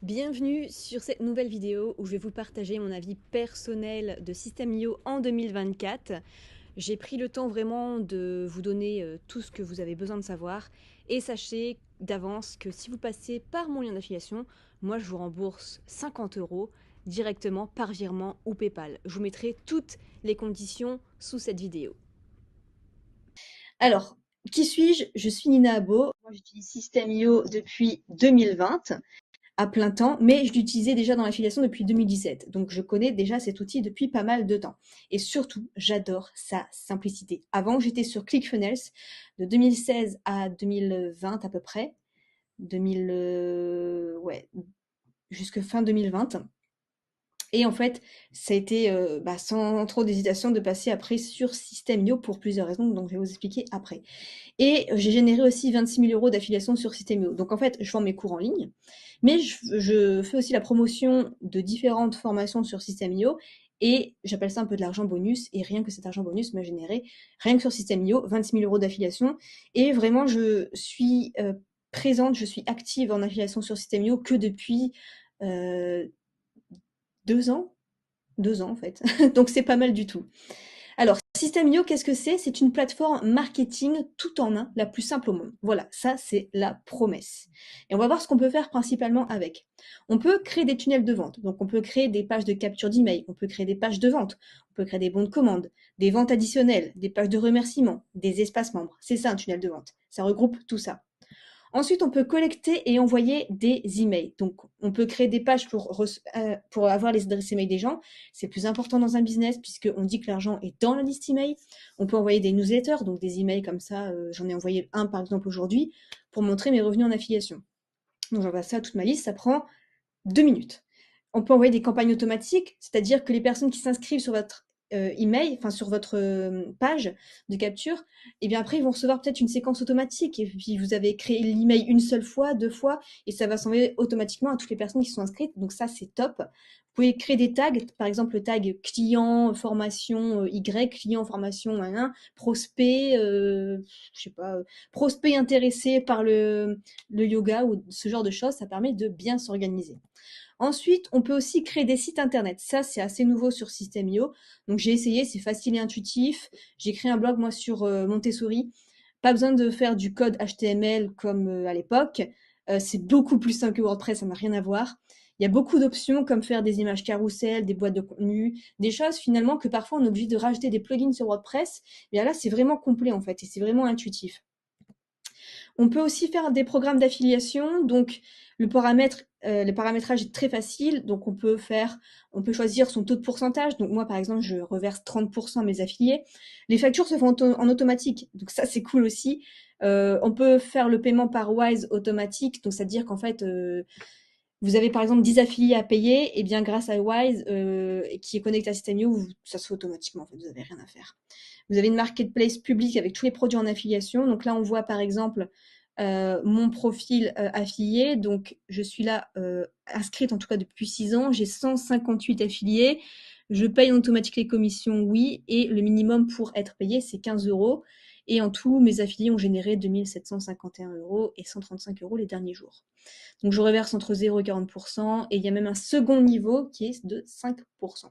Bienvenue sur cette nouvelle vidéo où je vais vous partager mon avis personnel de System.io en 2024. J'ai pris le temps vraiment de vous donner tout ce que vous avez besoin de savoir et sachez d'avance que si vous passez par mon lien d'affiliation, moi je vous rembourse 50 € directement par virement ou PayPal. Je vous mettrai toutes les conditions sous cette vidéo. Alors, qui suis-je? Je suis Nina Abo. Moi j'utilise System.io depuis 2020. À plein temps, mais je l'utilisais déjà dans l'affiliation depuis 2017. Donc je connais déjà cet outil depuis pas mal de temps. Et surtout, j'adore sa simplicité. Avant, j'étais sur ClickFunnels de 2016 à 2020 à peu près. 2000, ouais, jusque fin 2020. Et en fait, ça a été sans trop d'hésitation de passer après sur System.io pour plusieurs raisons, donc je vais vous expliquer après. Et j'ai généré aussi 26 000 € d'affiliation sur System.io. Donc en fait, je vends mes cours en ligne, mais je fais aussi la promotion de différentes formations sur System.io et j'appelle ça un peu de l'argent bonus. Et rien que cet argent bonus m'a généré, rien que sur System.io, 26 000 € d'affiliation. Et vraiment, je suis présente, je suis active en affiliation sur System.io que depuis euh, 2 ans. 2 ans en fait. Donc c'est pas mal du tout. Alors, System.io, qu'est-ce que c'est? C'est une plateforme marketing tout en un, la plus simple au monde. Voilà, ça c'est la promesse. Et on va voir ce qu'on peut faire principalement avec. On peut créer des tunnels de vente. Donc on peut créer des pages de capture d'email, on peut créer des pages de vente, on peut créer des bons de commande, des ventes additionnelles, des pages de remerciement, des espaces membres. C'est ça un tunnel de vente. Ça regroupe tout ça. Ensuite, on peut collecter et envoyer des emails. Donc, on peut créer des pages pour avoir les adresses email des gens. C'est plus important dans un business puisqu'on dit que l'argent est dans la liste email. On peut envoyer des newsletters, donc des emails comme ça. J'en ai envoyé un par exemple aujourd'hui pour montrer mes revenus en affiliation. Donc, j'envoie ça à toute ma liste. Ça prend 2 minutes. On peut envoyer des campagnes automatiques, c'est-à-dire que les personnes qui s'inscrivent sur votre email, enfin sur votre page de capture, et bien après ils vont recevoir peut-être une séquence automatique. Et puis vous avez créé l'email une seule fois, 2 fois, et ça va s'envoyer automatiquement à toutes les personnes qui sont inscrites. Donc ça c'est top. Vous pouvez créer des tags, par exemple le tag client formation Y, client formation 1, prospect, je sais pas, prospect intéressé par le yoga ou ce genre de choses. Ça permet de bien s'organiser. Ensuite, on peut aussi créer des sites internet. Ça, c'est assez nouveau sur System.io. Donc, j'ai essayé, c'est facile et intuitif. J'ai créé un blog, moi, sur Montessori. Pas besoin de faire du code HTML comme à l'époque. C'est beaucoup plus simple que WordPress, ça n'a rien à voir. Il y a beaucoup d'options comme faire des images carousel, des boîtes de contenu, des choses finalement que parfois on est obligé de rajouter des plugins sur WordPress. Mais là, c'est vraiment complet en fait et c'est vraiment intuitif. On peut aussi faire des programmes d'affiliation. Donc, le paramétrage est très facile. Donc, on peut choisir son taux de pourcentage. Donc, moi, par exemple, je reverse 30% à mes affiliés. Les factures se font en automatique. Donc, ça, c'est cool aussi. On peut faire le paiement par Wise automatique. Donc, c'est-à-dire qu'en fait, vous avez par exemple 10 affiliés à payer, et bien grâce à Wise, qui est connecté à System.io, ça se fait automatiquement, en fait, vous n'avez rien à faire. Vous avez une marketplace publique avec tous les produits en affiliation. Donc là, on voit par exemple mon profil affilié. Donc je suis là inscrite en tout cas depuis 6 ans. J'ai 158 affiliés. Je paye en automatique les commissions, oui, et le minimum pour être payé, c'est 15 €. Et en tout, mes affiliés ont généré 2 751 € et 135 € les derniers jours. Donc je reverse entre 0 et 40%, et il y a même un second niveau qui est de 5%.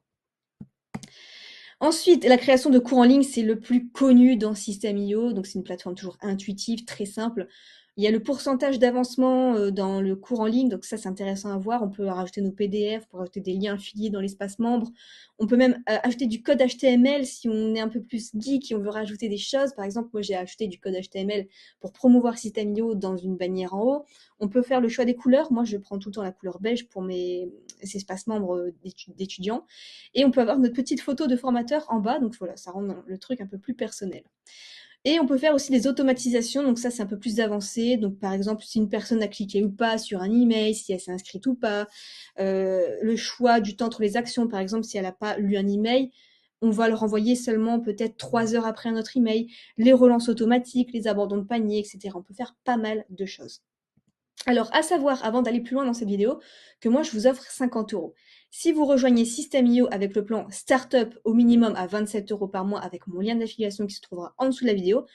Ensuite, la création de cours en ligne, c'est le plus connu dans System.io. Donc, c'est une plateforme toujours intuitive, très simple. Il y a le pourcentage d'avancement dans le cours en ligne. Donc, ça, c'est intéressant à voir. On peut rajouter nos PDF, pour rajouter des liens affiliés dans l'espace membre. On peut même ajouter du code HTML si on est un peu plus geek et on veut rajouter des choses. Par exemple, moi, j'ai ajouté du code HTML pour promouvoir System.io dans une bannière en haut. On peut faire le choix des couleurs. Moi, je prends tout le temps la couleur beige pour mes espaces membres d'étudiants. Et on peut avoir notre petite photo de formateur en bas. Donc voilà, ça rend le truc un peu plus personnel. Et on peut faire aussi des automatisations, donc ça c'est un peu plus avancé. Donc par exemple, si une personne a cliqué ou pas sur un email, si elle s'est inscrite ou pas, le choix du temps entre les actions, par exemple, si elle n'a pas lu un email, on va le renvoyer seulement peut-être 3 heures après notre email, les relances automatiques, les abandons de panier, etc. On peut faire pas mal de choses. Alors, à savoir, avant d'aller plus loin dans cette vidéo, que moi, je vous offre 50 €. Si vous rejoignez System.io avec le plan Startup au minimum à 27 € par mois avec mon lien d'affiliation qui se trouvera en dessous de la vidéo,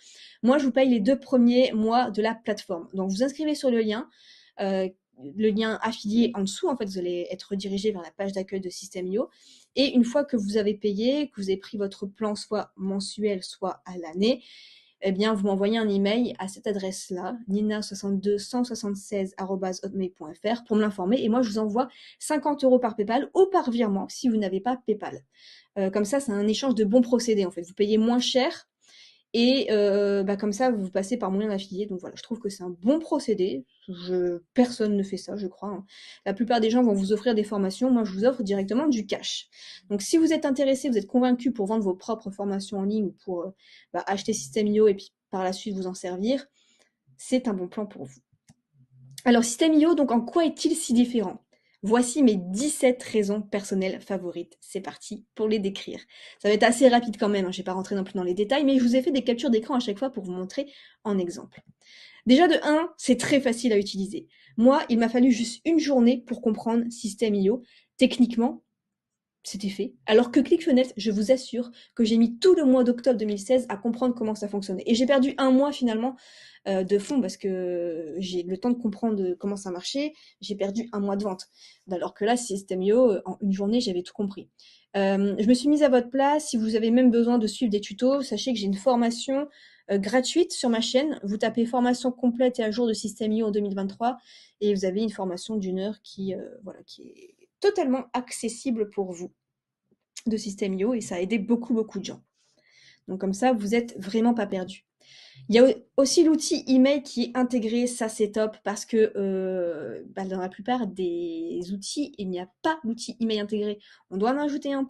moi, je vous paye les 2 premiers mois de la plateforme. Donc, vous inscrivez sur le lien. le lien affilié en dessous. En fait, vous allez être redirigé vers la page d'accueil de Système.io. Et une fois que vous avez payé, que vous avez pris votre plan soit mensuel, soit à l'année, eh bien, vous m'envoyez un email à cette adresse-là, nina62176@hotmail.fr, pour me l'informer. Et moi, je vous envoie 50 € par PayPal ou par virement si vous n'avez pas PayPal. Comme ça, c'est un échange de bons procédés, en fait. Vous payez moins cher et comme ça, vous passez par moyen d'affilié. Donc voilà, je trouve que c'est un bon procédé. Personne ne fait ça, je crois, hein. La plupart des gens vont vous offrir des formations. Moi, je vous offre directement du cash. Donc si vous êtes intéressé, vous êtes convaincu pour vendre vos propres formations en ligne ou pour acheter Système.io et puis par la suite vous en servir, c'est un bon plan pour vous. Alors Système.io, donc en quoi est-il si différent? Voici mes 17 raisons personnelles favorites. C'est parti pour les décrire. Ça va être assez rapide quand même, hein, je ne vais pas rentrer non plus dans les détails, mais je vous ai fait des captures d'écran à chaque fois pour vous montrer en exemple. Déjà de 1, c'est très facile à utiliser. Moi, il m'a fallu juste une journée pour comprendre Système.io. Techniquement, c'était fait. Alors que ClickFunnels, je vous assure que j'ai mis tout le mois d'octobre 2016 à comprendre comment ça fonctionnait. Et j'ai perdu un mois finalement de fond parce que j'ai le temps de comprendre comment ça marchait. J'ai perdu un mois de vente. Alors que là, Système.io, en une journée, j'avais tout compris. Je me suis mise à votre place. Si vous avez même besoin de suivre des tutos, sachez que j'ai une formation gratuite sur ma chaîne. Vous tapez formation complète et à jour de Système.io en 2023 et vous avez une formation d'une heure qui est totalement accessible pour vous de Système.io et ça a aidé beaucoup de gens. Donc comme ça, vous n'êtes vraiment pas perdu. Il y a aussi l'outil email qui est intégré, ça c'est top parce que dans la plupart des outils, il n'y a pas l'outil email intégré. On doit en ajouter en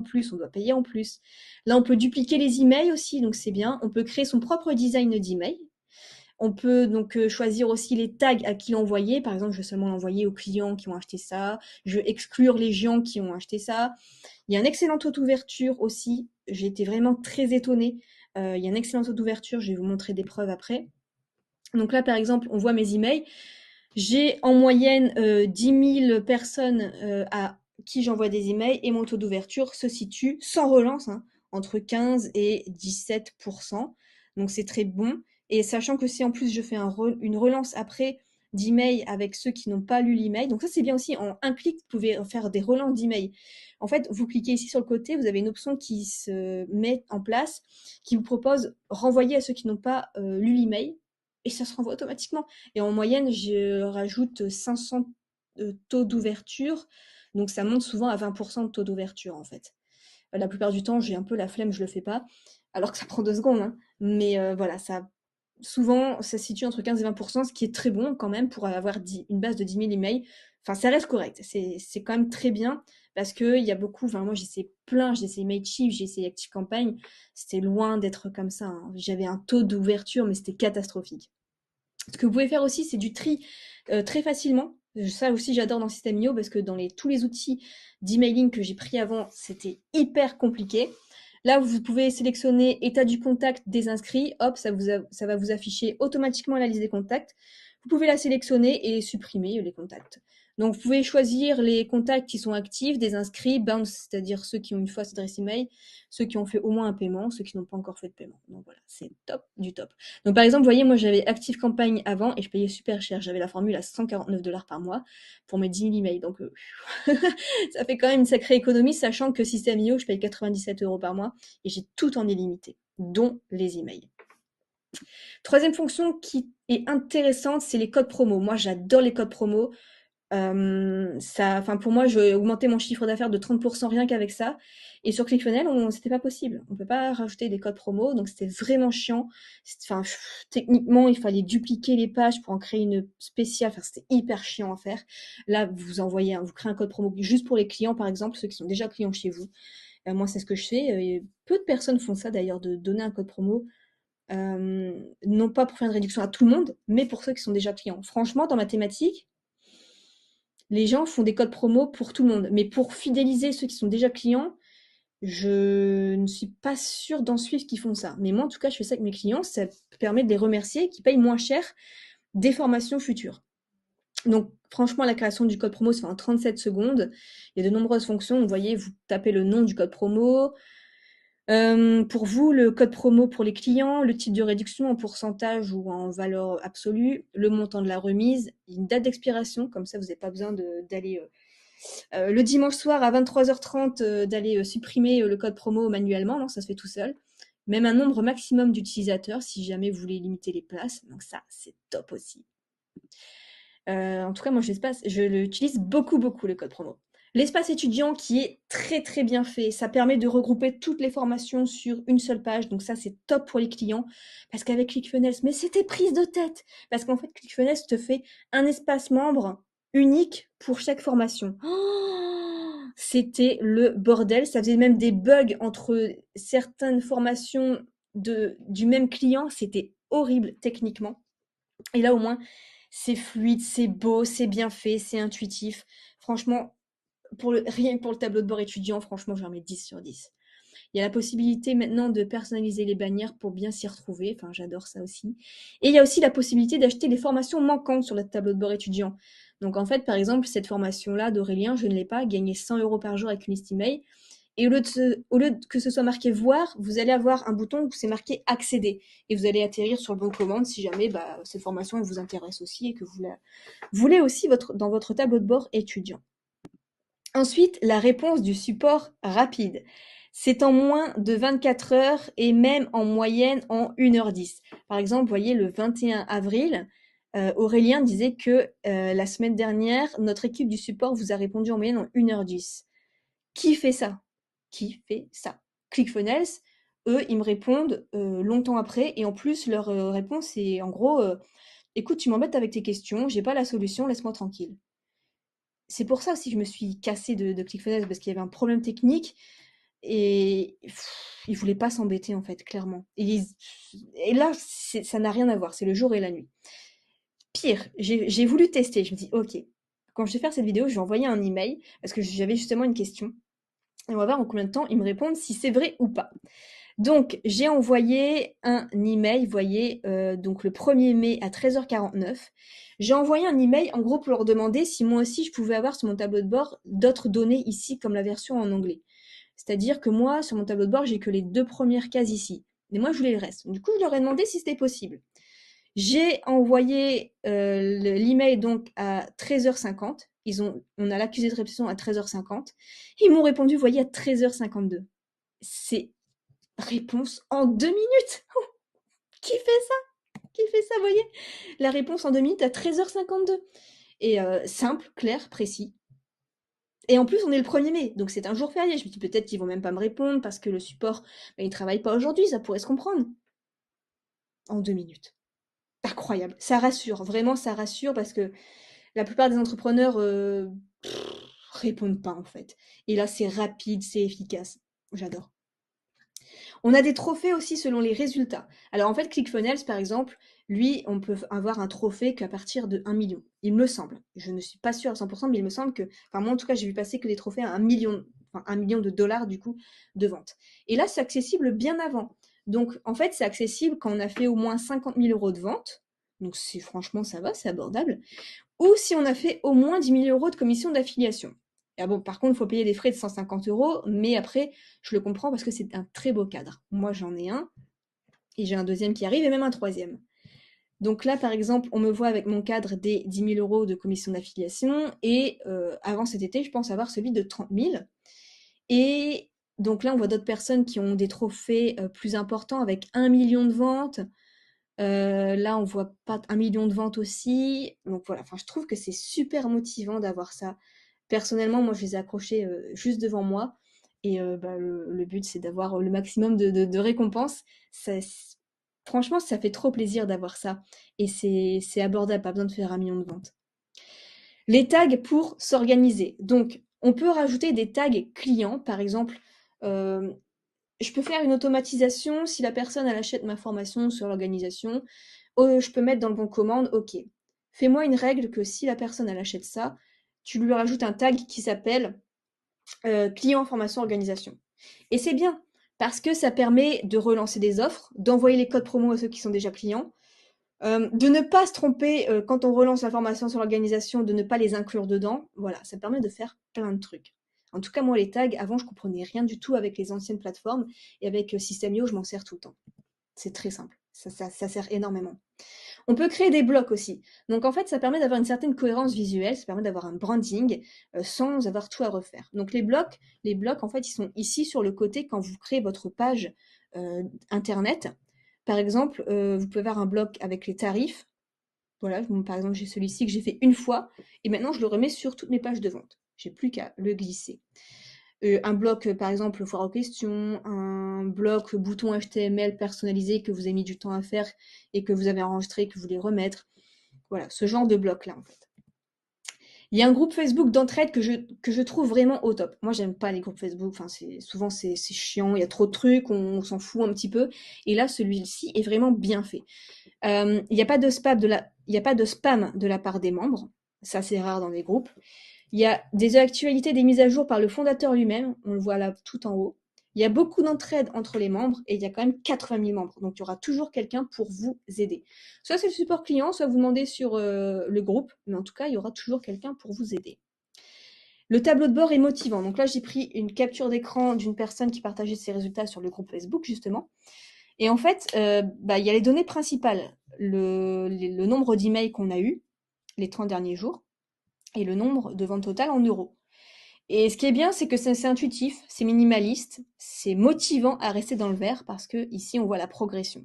plus, on doit payer en plus. Là, on peut dupliquer les emails aussi, donc c'est bien. On peut créer son propre design d'email. On peut donc choisir aussi les tags à qui l'envoyer. Par exemple, je vais seulement l'envoyer aux clients qui ont acheté ça. Je vais exclure les gens qui ont acheté ça. Il y a un excellent taux d'ouverture aussi. J'ai été vraiment très étonnée. Il y a un excellent taux d'ouverture. Je vais vous montrer des preuves après. Donc là, par exemple, on voit mes emails. J'ai en moyenne 10 000 personnes à qui j'envoie des emails et mon taux d'ouverture se situe, sans relance, hein, entre 15 et 17%. Donc c'est très bon. Et sachant que si en plus je fais une relance après d'emails avec ceux qui n'ont pas lu l'email, donc ça c'est bien aussi, en un clic, vous pouvez faire des relances d'emails. En fait, vous cliquez ici sur le côté, vous avez une option qui se met en place, qui vous propose renvoyer à ceux qui n'ont pas lu l'email, et ça se renvoie automatiquement. Et en moyenne, je rajoute 500 taux d'ouverture, donc ça monte souvent à 20% de taux d'ouverture en fait. La plupart du temps, j'ai un peu la flemme, je le fais pas, alors que ça prend 2 secondes, hein. Mais voilà, souvent, ça se situe entre 15 et 20%, ce qui est très bon quand même pour avoir une base de 10 000 emails. Enfin, ça reste correct, c'est quand même très bien parce qu'il y a beaucoup, enfin moi j'ai essayé j'ai essayé Mailchimp, j'ai essayé ActiveCampaign, c'était loin d'être comme ça, hein. J'avais un taux d'ouverture, mais c'était catastrophique. Ce que vous pouvez faire aussi, c'est du tri très facilement. Ça aussi, j'adore dans Système.io parce que dans tous les outils d'emailing que j'ai pris avant, c'était hyper compliqué. Là, vous pouvez sélectionner état du contact des inscrits. Hop, ça va vous afficher automatiquement la liste des contacts. Vous pouvez la sélectionner et supprimer les contacts. Donc, vous pouvez choisir les contacts qui sont actifs, des inscrits, bounce, c'est-à-dire ceux qui ont une fausse adresse email, ceux qui ont fait au moins un paiement, ceux qui n'ont pas encore fait de paiement. Donc voilà, c'est top du top. Donc par exemple, vous voyez, moi j'avais ActiveCampaign avant et je payais super cher. J'avais la formule à 149 $ par mois pour mes 10 000 emails. Donc ça fait quand même une sacrée économie, sachant que Système.io, je paye 97 € par mois et j'ai tout en illimité, dont les emails. Troisième fonction qui est intéressante, c'est les codes promo. Moi j'adore les codes promo. Pour moi, j'ai augmenté mon chiffre d'affaires de 30% rien qu'avec ça. Et sur ClickFunnels, c'était pas possible. On peut pas rajouter des codes promo, donc c'était vraiment chiant. Techniquement, il fallait dupliquer les pages pour en créer une spéciale. Enfin, c'était hyper chiant à faire. Là, vous créez un code promo juste pour les clients, par exemple, ceux qui sont déjà clients chez vous. Moi, c'est ce que je fais. Et peu de personnes font ça d'ailleurs, de donner un code promo. Non pas pour faire une réduction à tout le monde, mais pour ceux qui sont déjà clients. Franchement, dans ma thématique, les gens font des codes promo pour tout le monde. Mais pour fidéliser ceux qui sont déjà clients, je ne suis pas sûre d'en suivre qui font ça. Mais moi, en tout cas, je fais ça avec mes clients. Ça permet de les remercier, qui payent moins cher des formations futures. Donc, franchement, la création du code promo se fait en 37 secondes. Il y a de nombreuses fonctions. Vous voyez, vous tapez le nom du code promo. Pour vous, le code promo pour les clients, le type de réduction en pourcentage ou en valeur absolue, le montant de la remise, une date d'expiration, comme ça vous n'avez pas besoin d'aller le dimanche soir à 23h30 d'aller supprimer le code promo manuellement, non, ça se fait tout seul. Même un nombre maximum d'utilisateurs si jamais vous voulez limiter les places, donc ça c'est top aussi. En tout cas, moi, je l'utilise beaucoup, beaucoup, le code promo. L'espace étudiant qui est très, très bien fait. Ça permet de regrouper toutes les formations sur une seule page. Donc ça, c'est top pour les clients. Parce qu'avec ClickFunnels, mais c'était prise de tête. Parce qu'en fait, ClickFunnels te fait un espace membre unique pour chaque formation. Oh, c'était le bordel. Ça faisait même des bugs entre certaines formations du même client. C'était horrible techniquement. Et là, au moins, c'est fluide, c'est beau, c'est bien fait, c'est intuitif. Franchement, rien que pour le tableau de bord étudiant, franchement, je leur mets 10 sur 10. Il y a la possibilité maintenant de personnaliser les bannières pour bien s'y retrouver. Enfin, j'adore ça aussi. Et il y a aussi la possibilité d'acheter les formations manquantes sur le tableau de bord étudiant. Donc, en fait, par exemple, cette formation-là d'Aurélien, je ne l'ai pas, gagné 100 € par jour avec une liste email. Et au lieu que ce soit marqué voir, vous allez avoir un bouton où c'est marqué accéder. Et vous allez atterrir sur le bon commande si jamais cette formation vous intéresse aussi et que vous la voulez aussi dans votre tableau de bord étudiant. Ensuite, la réponse du support rapide. C'est en moins de 24 heures et même en moyenne en 1h10. Par exemple, vous voyez, le 21 avril, Aurélien disait que la semaine dernière, notre équipe du support vous a répondu en moyenne en 1h10. Qui fait ça? Qui fait ça? ClickFunnels, eux, ils me répondent longtemps après et en plus, leur réponse est en gros écoute, tu m'embêtes avec tes questions, j'ai pas la solution, laisse-moi tranquille. C'est pour ça aussi que je me suis cassée de ClickFunnels parce qu'il y avait un problème technique et ils voulaient pas s'embêter en fait, clairement. Et là, ça n'a rien à voir, c'est le jour et la nuit. Pire, j'ai voulu tester, je me dis ok, quand je vais faire cette vidéo, je vais envoyer un email parce que j'avais justement une question. Et on va voir en combien de temps ils me répondent si c'est vrai ou pas. Donc, j'ai envoyé un email, vous voyez, donc le 1er mai à 13h49. J'ai envoyé un email en gros pour leur demander si moi aussi je pouvais avoir sur mon tableau de bord d'autres données ici comme la version en anglais. C'est-à-dire que moi, sur mon tableau de bord, j'ai que les 2 premières cases ici. Mais moi, je voulais le reste. Du coup, je leur ai demandé si c'était possible. J'ai envoyé l'email donc à 13h50. On a l'accusé de réception à 13h50. Ils m'ont répondu, vous voyez, à 13h52. C'est réponse en 2 minutes. Qui fait ça? Qui fait ça, vous voyez? La réponse en 2 minutes à 13h52. Et simple, clair, précis. Et en plus, on est le 1er mai, donc c'est un jour férié. Je me dis peut-être qu'ils vont même pas me répondre parce que le support, il travaille pas aujourd'hui, ça pourrait se comprendre. En 2 minutes. Incroyable. Ça rassure, vraiment ça rassure parce que la plupart des entrepreneurs répondent pas en fait. Et là, c'est rapide, c'est efficace. J'adore. On a des trophées aussi selon les résultats. Alors en fait, ClickFunnels, par exemple, lui, on peut avoir un trophée qu'à partir de 1 million. Il me semble. Je ne suis pas sûre à 100%, mais il me semble que... Enfin, moi, en tout cas, j'ai vu passer que des trophées à 1 million, enfin, 1 million de dollars, du coup, de vente. Et là, c'est accessible bien avant. Donc, en fait, c'est accessible quand on a fait au moins 50 000 € de vente. Donc, franchement, ça va, c'est abordable. Ou si on a fait au moins 10 000 € de commission d'affiliation. Ah bon, par contre, il faut payer des frais de 150 €, mais après, je le comprends parce que c'est un très beau cadre. Moi, j'en ai un, et j'ai un deuxième qui arrive, et même un troisième. Donc là, par exemple, on me voit avec mon cadre des 10 000 € de commission d'affiliation, et avant cet été, je pense avoir celui de 30 000. Et donc là, on voit d'autres personnes qui ont des trophées plus importants avec 1 million de ventes. Là, on voit pas 1 million de ventes aussi. Donc voilà, enfin, je trouve que c'est super motivant d'avoir ça. Personnellement, moi, je les ai accrochés juste devant moi. Et le but, c'est d'avoir le maximum de récompenses. Franchement, ça fait trop plaisir d'avoir ça. Et c'est abordable, pas besoin de faire 1 million de ventes. Les tags pour s'organiser. Donc, on peut rajouter des tags clients. Par exemple, je peux faire une automatisation si la personne elle achète ma formation sur l'organisation. Je peux mettre dans le bon commande, ok. Fais-moi une règle que si la personne elle achète ça, tu lui rajoutes un tag qui s'appelle client formation organisation. Et c'est bien parce que ça permet de relancer des offres, d'envoyer les codes promo à ceux qui sont déjà clients, de ne pas se tromper quand on relance la formation sur l'organisation, de ne pas les inclure dedans. Voilà, ça permet de faire plein de trucs. En tout cas, moi, les tags, avant, je comprenais rien du tout avec les anciennes plateformes et avec System.io, je m'en sers tout le temps. C'est très simple, ça sert énormément. On peut créer des blocs aussi. Donc en fait, ça permet d'avoir une certaine cohérence visuelle, ça permet d'avoir un branding sans avoir tout à refaire. Donc les blocs, en fait, ils sont ici sur le côté quand vous créez votre page internet. Par exemple, vous pouvez avoir un bloc avec les tarifs. Voilà, par exemple, j'ai celui-ci que j'ai fait une fois et maintenant je le remets sur toutes mes pages de vente. J'ai plus qu'à le glisser. Un bloc, par exemple, foire aux questions, un bloc bouton HTML personnalisé que vous avez mis du temps à faire et que vous avez enregistré, que vous voulez remettre. Voilà, ce genre de bloc-là, en fait. Il y a un groupe Facebook d'entraide que je trouve vraiment au top. Moi, j'aime pas les groupes Facebook. Enfin, souvent c'est chiant, il y a trop de trucs, on s'en fout un petit peu. Et là, celui-ci est vraiment bien fait. Il n'y a pas de spam de la part des membres. Ça, c'est rare dans les groupes. Il y a des actualités, des mises à jour par le fondateur lui-même. On le voit là tout en haut. Il y a beaucoup d'entraide entre les membres et il y a quand même 80 000 membres. Donc, il y aura toujours quelqu'un pour vous aider. Soit c'est le support client, soit vous demandez sur le groupe. Mais en tout cas, il y aura toujours quelqu'un pour vous aider. Le tableau de bord est motivant. Donc là, j'ai pris une capture d'écran d'une personne qui partageait ses résultats sur le groupe Facebook, justement. Et en fait, il y a les données principales. Le nombre d'emails qu'on a eu les 30 derniers jours et le nombre de ventes totales en euros. Et ce qui est bien, c'est que c'est intuitif, c'est minimaliste, c'est motivant à rester dans le vert parce que ici on voit la progression.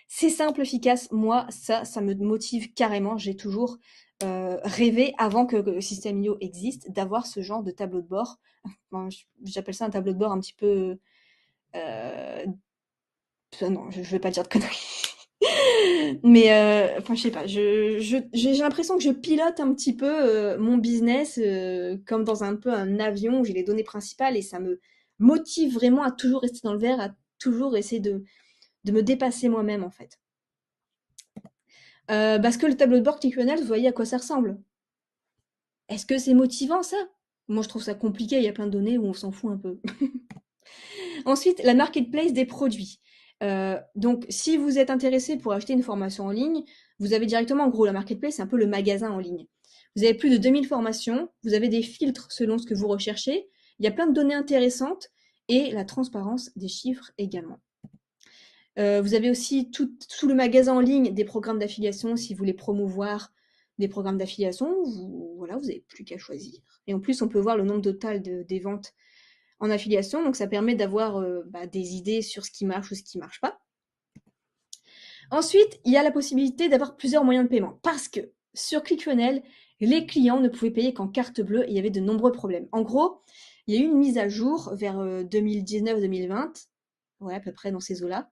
C'est simple, efficace. Moi, ça me motive carrément. J'ai toujours rêvé, avant que System.io existe, d'avoir ce genre de tableau de bord. Enfin, j'appelle ça un tableau de bord un petit peu... non, je vais pas dire de conneries. Mais enfin, je sais pas, j'ai l'impression que je pilote un petit peu mon business comme dans un peu un avion où j'ai les données principales et ça me motive vraiment à toujours rester dans le vert, à toujours essayer de me dépasser moi-même en fait. Parce que le tableau de bord ClickFunnels, vous voyez à quoi ça ressemble. Est-ce que c'est motivant ça? Moi je trouve ça compliqué, il y a plein de données où on s'en fout un peu. Ensuite, la marketplace des produits. Donc, si vous êtes intéressé pour acheter une formation en ligne, vous avez directement, en gros, la marketplace, c'est un peu le magasin en ligne. Vous avez plus de 2000 formations, vous avez des filtres selon ce que vous recherchez, il y a plein de données intéressantes et la transparence des chiffres également. Vous avez aussi tout le magasin en ligne des programmes d'affiliation si vous voulez promouvoir des programmes d'affiliation. Voilà, vous n'avez plus qu'à choisir. Et en plus, on peut voir le nombre total des ventes en affiliation, donc ça permet d'avoir des idées sur ce qui marche ou ce qui marche pas. Ensuite, il y a la possibilité d'avoir plusieurs moyens de paiement, parce que sur ClickFunnels, les clients ne pouvaient payer qu'en carte bleue et il y avait de nombreux problèmes. En gros, il y a eu une mise à jour vers 2019-2020, ouais, à peu près dans ces eaux-là,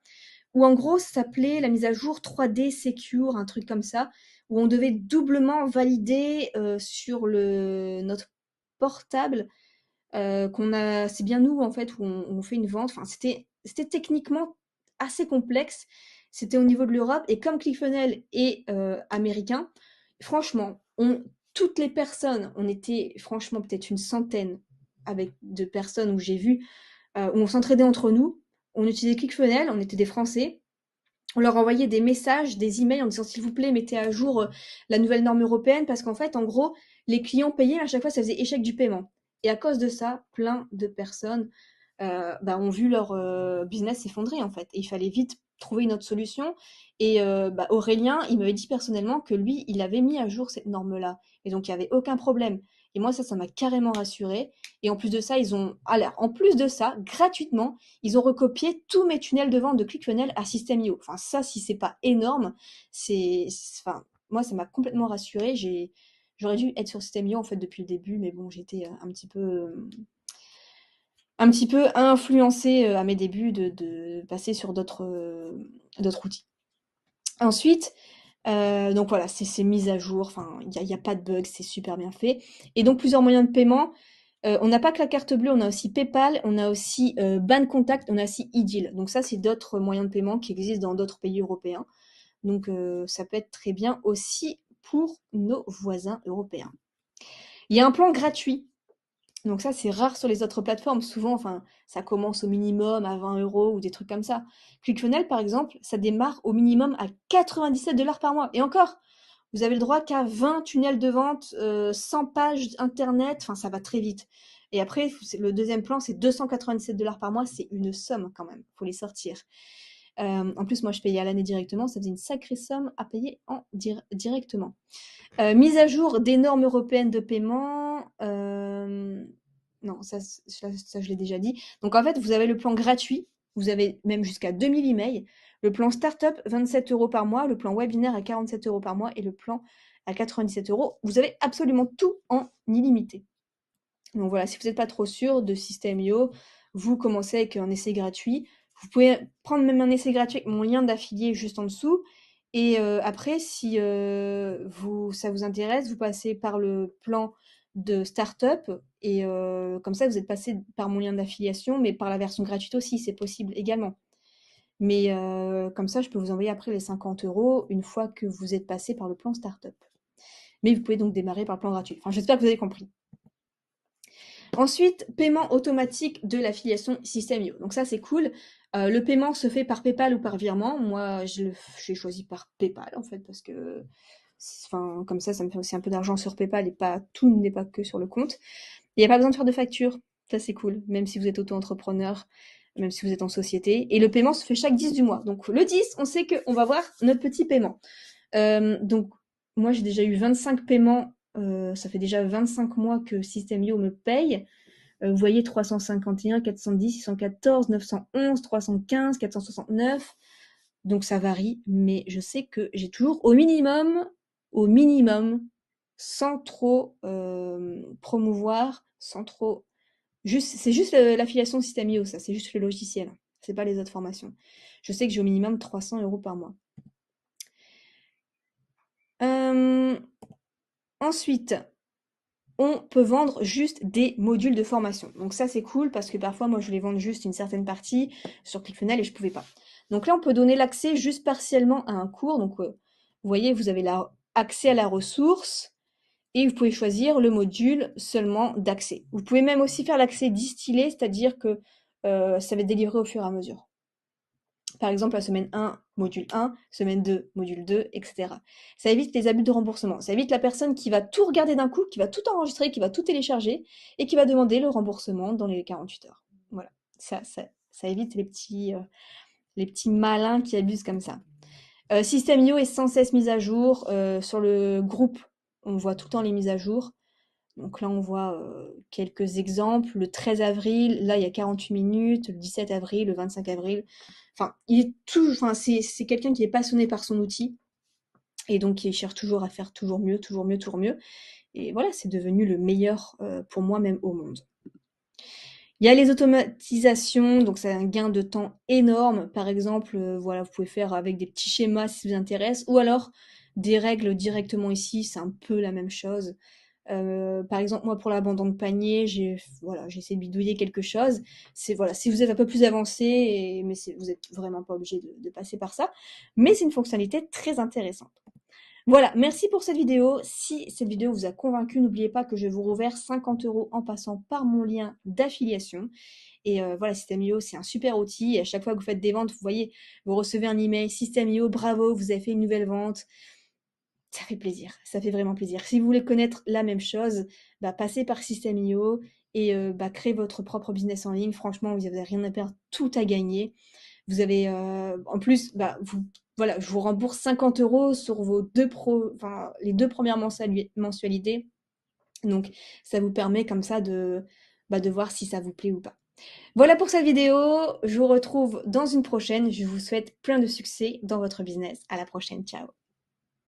où en gros, ça s'appelait la mise à jour 3D Secure, un truc comme ça, où on devait doublement valider sur notre portable c'est bien nous en fait où on fait une vente. Enfin, c'était techniquement assez complexe. C'était au niveau de l'Europe et comme ClickFunnels est américain, franchement, toutes les personnes, on était franchement peut-être une centaine avec de personnes où j'ai vu où on s'entraidait entre nous. On utilisait ClickFunnels, on était des Français. On leur envoyait des messages, des emails en disant s'il vous plaît mettez à jour la nouvelle norme européenne parce qu'en fait en gros les clients payaient à chaque fois ça faisait échec du paiement. Et à cause de ça, plein de personnes ont vu leur business s'effondrer en fait. Et il fallait vite trouver une autre solution. Et Aurélien, il m'avait dit personnellement que lui, il avait mis à jour cette norme-là. Et donc il n'y avait aucun problème. Et moi, ça m'a carrément rassurée. Et en plus de ça, en plus de ça, gratuitement, ils ont recopié tous mes tunnels de vente de ClickFunnels à System.io. Enfin, ça, si c'est pas énorme, enfin, moi, ça m'a complètement rassurée. J'aurais dû être sur System.io en fait depuis le début, mais bon, j'étais un petit peu influencée à mes débuts de passer sur d'autres outils. Ensuite, donc voilà, c'est mis à jour, enfin, il y a pas de bug, c'est super bien fait. Et donc plusieurs moyens de paiement. On n'a pas que la carte bleue, on a aussi PayPal, on a aussi Bancontact, on a aussi iDeal. Donc ça, c'est d'autres moyens de paiement qui existent dans d'autres pays européens. Donc ça peut être très bien aussi pour nos voisins européens. Il y a un plan gratuit. Donc ça, c'est rare sur les autres plateformes. Souvent, enfin, ça commence au minimum à 20 € ou des trucs comme ça. ClickFunnels, par exemple, ça démarre au minimum à 97 $ par mois. Et encore, vous avez le droit qu'à 20 tunnels de vente, 100 pages internet. Enfin, ça va très vite. Et après, le deuxième plan, c'est 297 $ par mois. C'est une somme quand même. Faut les sortir. En plus, moi, je payais à l'année directement. Ça faisait une sacrée somme à payer directement. Mise à jour des normes européennes de paiement. Non, ça, je l'ai déjà dit. Donc, en fait, vous avez le plan gratuit. Vous avez même jusqu'à 2000 emails. Le plan Startup, 27 € par mois. Le plan webinaire à 47 € par mois. Et le plan à 97 €. Vous avez absolument tout en illimité. Donc voilà, si vous n'êtes pas trop sûr de System.io, vous commencez avec un essai gratuit. Vous pouvez prendre même un essai gratuit avec mon lien d'affilié juste en dessous. Et après, si ça vous intéresse, vous passez par le plan de Startup. Et comme ça, vous êtes passé par mon lien d'affiliation, mais par la version gratuite aussi, c'est possible également. Mais comme ça, je peux vous envoyer après les 50 € une fois que vous êtes passé par le plan Startup. Mais vous pouvez donc démarrer par le plan gratuit. Enfin, j'espère que vous avez compris. Ensuite, paiement automatique de l'affiliation System.io. Donc ça, c'est cool. Le paiement se fait par PayPal ou par virement. Moi, j'ai choisi par PayPal, en fait, parce que comme ça me fait aussi un peu d'argent sur PayPal et tout n'est pas que sur le compte. Il n'y a pas besoin de faire de facture. Ça, c'est cool. Même si vous êtes auto-entrepreneur, même si vous êtes en société. Et le paiement se fait chaque 10 du mois. Donc le 10, on sait qu'on va voir notre petit paiement. Donc, moi, j'ai déjà eu 25 paiements. Ça fait déjà 25 mois que System.io me paye. Vous voyez 351, 410, 614, 911, 315, 469. Donc ça varie, mais je sais que j'ai toujours au minimum, sans trop promouvoir, sans trop. C'est juste l'affiliation System.io, ça, c'est juste le logiciel. C'est pas les autres formations. Je sais que j'ai au minimum 300 € par mois. Ensuite, on peut vendre juste des modules de formation. Donc ça, c'est cool parce que parfois, moi, je voulais vendre juste une certaine partie sur ClickFunnels et je pouvais pas. Donc là, on peut donner l'accès juste partiellement à un cours. Donc, vous voyez, vous avez accès à la ressource et vous pouvez choisir le module seulement d'accès. Vous pouvez même aussi faire l'accès distillé, c'est-à-dire que ça va être délivré au fur et à mesure. Par exemple, la semaine 1, module 1, semaine 2, module 2, etc. Ça évite les abus de remboursement. Ça évite la personne qui va tout regarder d'un coup, qui va tout enregistrer, qui va tout télécharger et qui va demander le remboursement dans les 48 heures. Voilà. Ça évite les petits malins qui abusent comme ça. System.io est sans cesse mis à jour. Sur le groupe, on voit tout le temps les mises à jour. Donc là, on voit quelques exemples. Le 13 avril, là, il y a 48 minutes. Le 17 avril, le 25 avril. Enfin, c'est quelqu'un qui est passionné par son outil et donc qui cherche toujours à faire toujours mieux, toujours mieux, toujours mieux. Et voilà, c'est devenu le meilleur pour moi même au monde. Il y a les automatisations, donc c'est un gain de temps énorme. Par exemple, voilà, vous pouvez faire avec des petits schémas si ça vous intéresse, ou alors des règles directement ici, c'est un peu la même chose. Par exemple, moi, pour l'abandon de panier, j'ai essayé de bidouiller quelque chose. Si vous êtes un peu plus avancé, mais vous êtes vraiment pas obligé de passer par ça. Mais c'est une fonctionnalité très intéressante. Voilà, merci pour cette vidéo. Si cette vidéo vous a convaincu, n'oubliez pas que je vous reverse 50 € en passant par mon lien d'affiliation. Et voilà, System.io, c'est un super outil. Et à chaque fois que vous faites des ventes, vous voyez, vous recevez un email, System.io, bravo, vous avez fait une nouvelle vente. Ça fait plaisir, ça fait vraiment plaisir. Si vous voulez connaître la même chose, passez par System.io et créez votre propre business en ligne. Franchement, vous n'avez rien à perdre, tout à gagner. Vous avez, en plus, je vous rembourse 50 € sur vos les 2 premières mensualités. Donc, ça vous permet comme ça de voir si ça vous plaît ou pas. Voilà pour cette vidéo. Je vous retrouve dans une prochaine. Je vous souhaite plein de succès dans votre business. À la prochaine. Ciao.